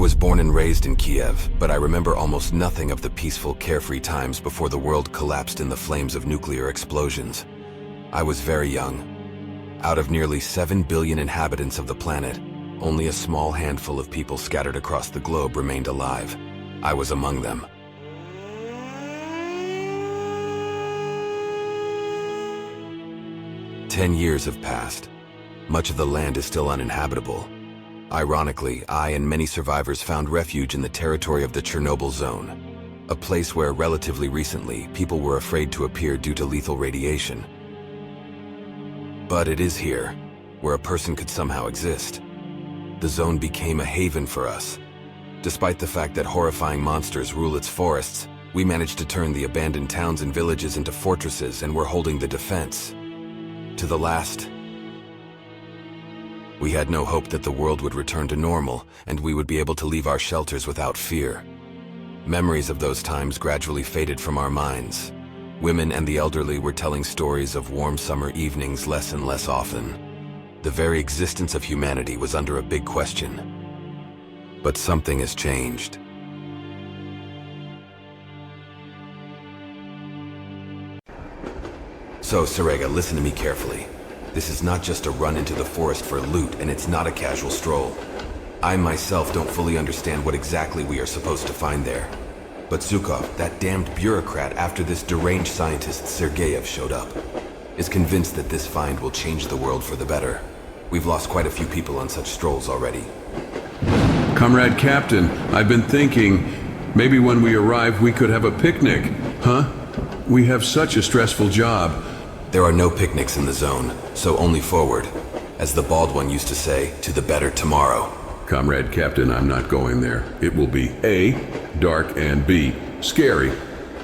was born and raised in Kiev, but I remember almost nothing of the peaceful, carefree times before the world collapsed in the flames of nuclear explosions. I was very young. Out of nearly 7 billion inhabitants of the planet, only a small handful of people scattered across the globe remained alive. I was among them. "10 years have passed. Much of the land is still uninhabitable. Ironically, I and many survivors found refuge in the territory of the Chernobyl zone, a place where relatively recently people were afraid to appear due to lethal radiation. But it is here, where a person could somehow exist. The zone became a haven for us. Despite the fact that horrifying monsters rule its forests, we managed to turn the abandoned towns and villages into fortresses and were holding the defense. To the last, we had no hope that the world would return to normal and we would be able to leave our shelters without fear. Memories of those times gradually faded from our minds. Women and the elderly were telling stories of warm summer evenings less and less often. The very existence of humanity was under a big question. But something has changed. So, Sarega, listen to me carefully. This is not just a run into the forest for loot, and it's not a casual stroll. I myself don't fully understand what exactly we are supposed to find there. But Zhukov, that damned bureaucrat after this deranged scientist Sergeyev showed up, is convinced that this find will change the world for the better. We've lost quite a few people on such strolls already. Comrade Captain, I've been thinking, maybe when we arrive we could have a picnic, huh? We have such a stressful job. There are no picnics in the zone, so only forward. As the bald one used to say, to the better tomorrow. Comrade Captain, I'm not going there. It will be A, dark, and B, scary.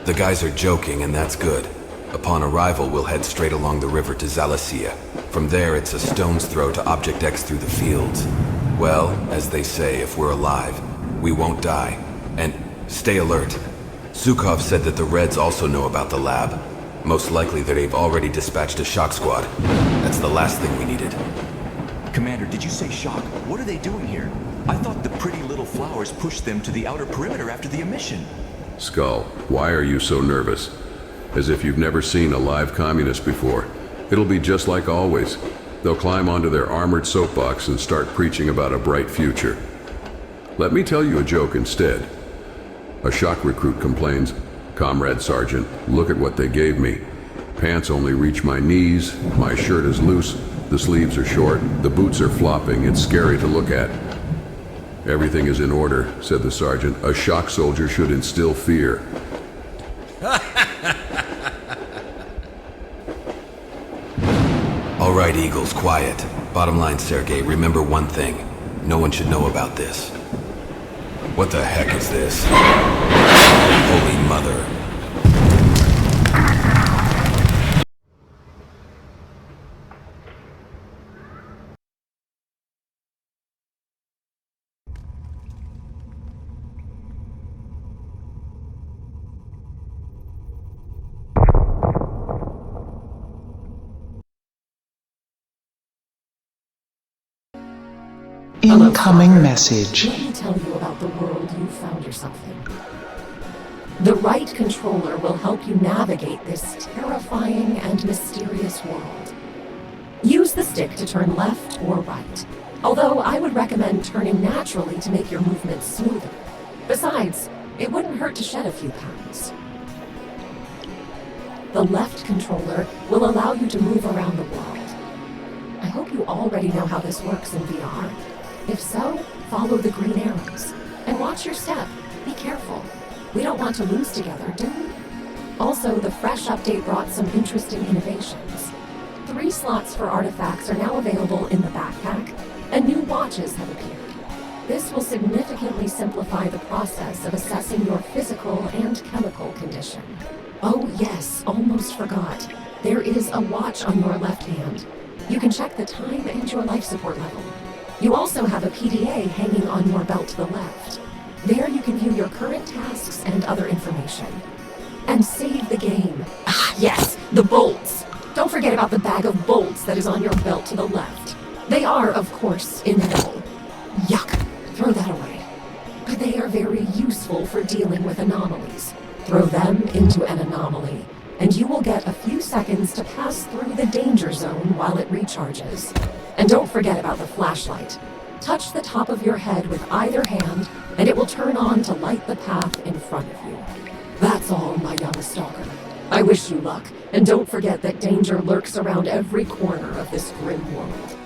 The guys are joking, and that's good. Upon arrival, we'll head straight along the river to Zalessia. From there, it's a stone's throw to Object X through the fields. Well, as they say, if we're alive, we won't die. And stay alert. Zhukov said that the Reds also know about the lab. Most likely that they've already dispatched a shock squad. That's the last thing we needed. Commander, did you say shock? What are they doing here? I thought the pretty little flowers pushed them to the outer perimeter after the emission. Skull, why are you so nervous? As if you've never seen a live communist before. It'll be just like always. They'll climb onto their armored soapbox and start preaching about a bright future. Let me tell you a joke instead. A shock recruit complains, "Comrade Sergeant, look at what they gave me. Pants only reach my knees, my shirt is loose, the sleeves are short, the boots are flopping, it's scary to look at." "Everything is in order," said the sergeant. "A shock soldier should instill fear." All right, Eagles, quiet. Bottom line, Sergei, remember one thing. No one should know about this. What the heck is this? Holy mother. Incoming message. Let me tell you about the world you found yourself in. The right controller will help you navigate this terrifying and mysterious world. Use the stick to turn left or right, although I would recommend turning naturally to make your movements smoother. Besides, it wouldn't hurt to shed a few pounds. The left controller will allow you to move around the world. I hope you already know how this works in VR. If so, follow the green arrows. And watch your step. Be careful. We don't want to lose together, do we? Also, the fresh update brought some interesting innovations. 3 slots for artifacts are now available in the backpack, and new watches have appeared. This will significantly simplify the process of assessing your physical and chemical condition. Oh yes, almost forgot. There is a watch on your left hand. You can check the time and your life support level. You also have a PDA hanging on your belt to the left. There you can view your current tasks and other information. And save the game. Ah, yes, the bolts. Don't forget about the bag of bolts that is on your belt to the left. They are, of course, invisible. Yuck. Throw that away. They are very useful for dealing with anomalies. Throw them into an anomaly, and you will get a few seconds to pass through the danger zone while it recharges. And don't forget about the flashlight. Touch the top of your head with either hand, and it will turn on to light the path in front of you. That's all, my young stalker. I wish you luck, and don't forget that danger lurks around every corner of this grim world.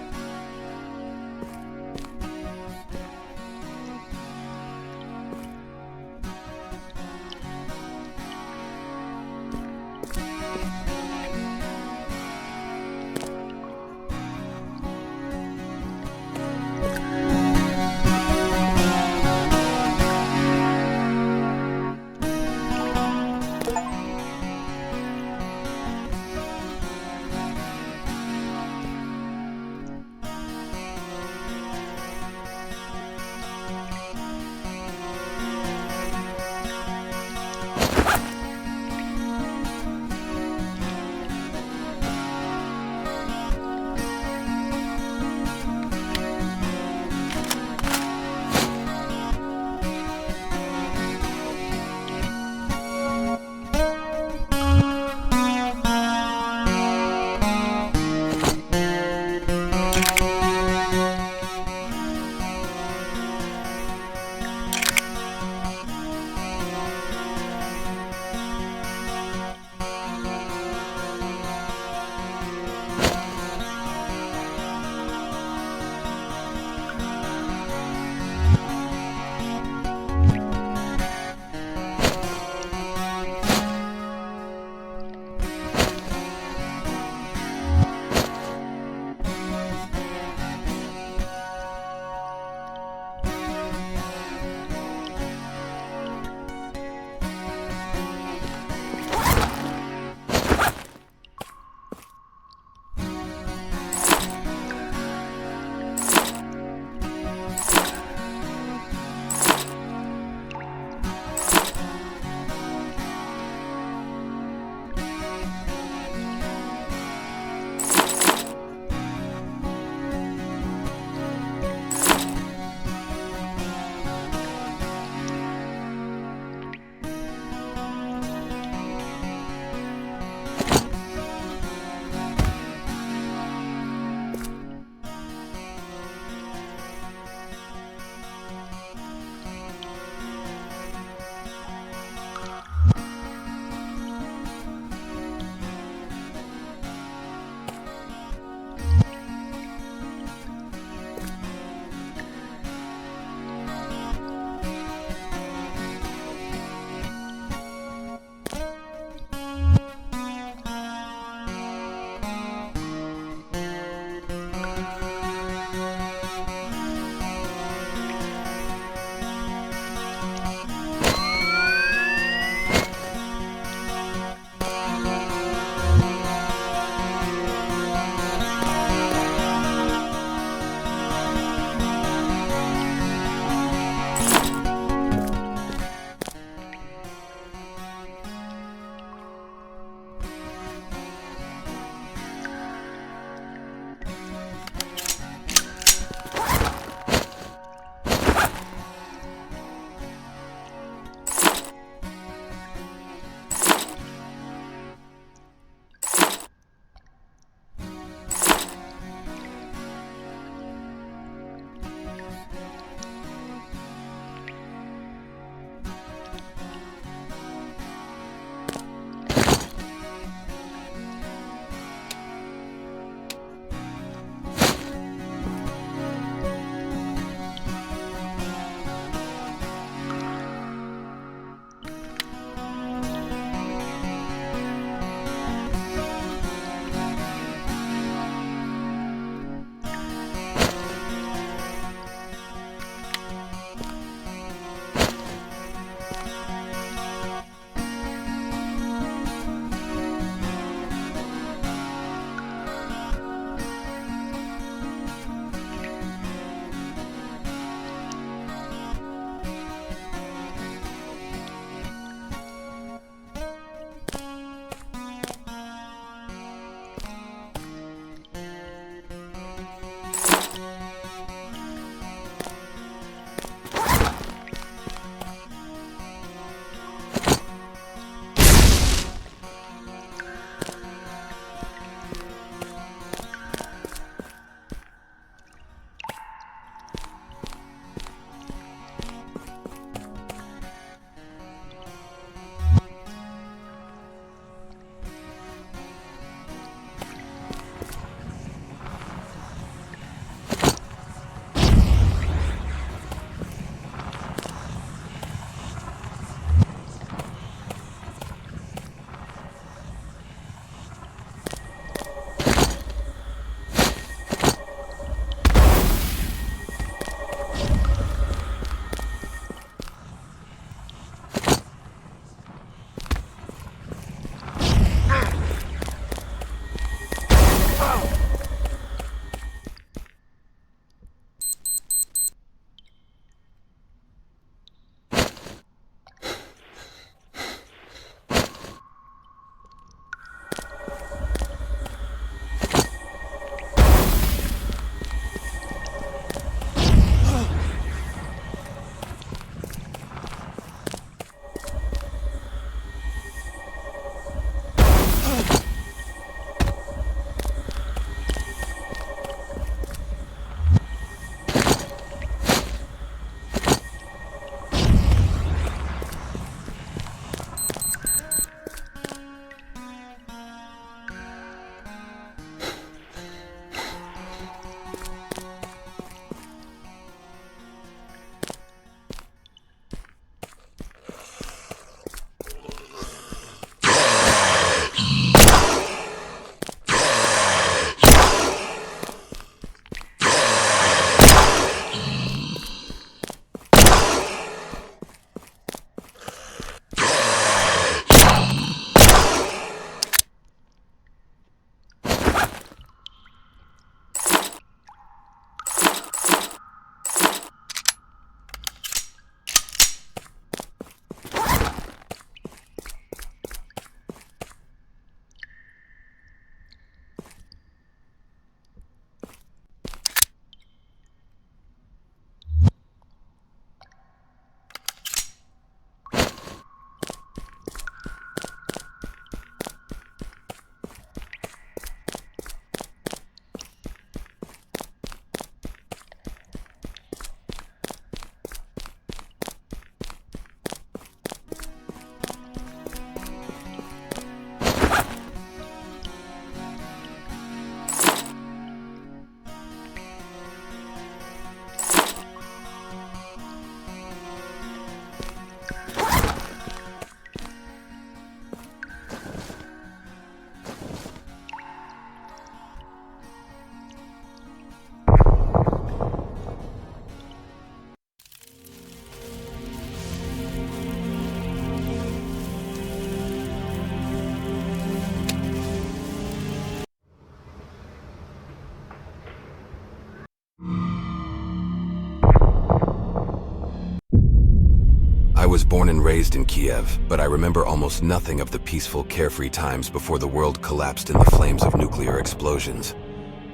was born and raised in Kiev, but I remember almost nothing of the peaceful, carefree times before the world collapsed in the flames of nuclear explosions.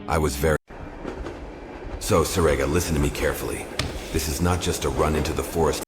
I was very... So, Serega, listen to me carefully. This is not just a run into the forest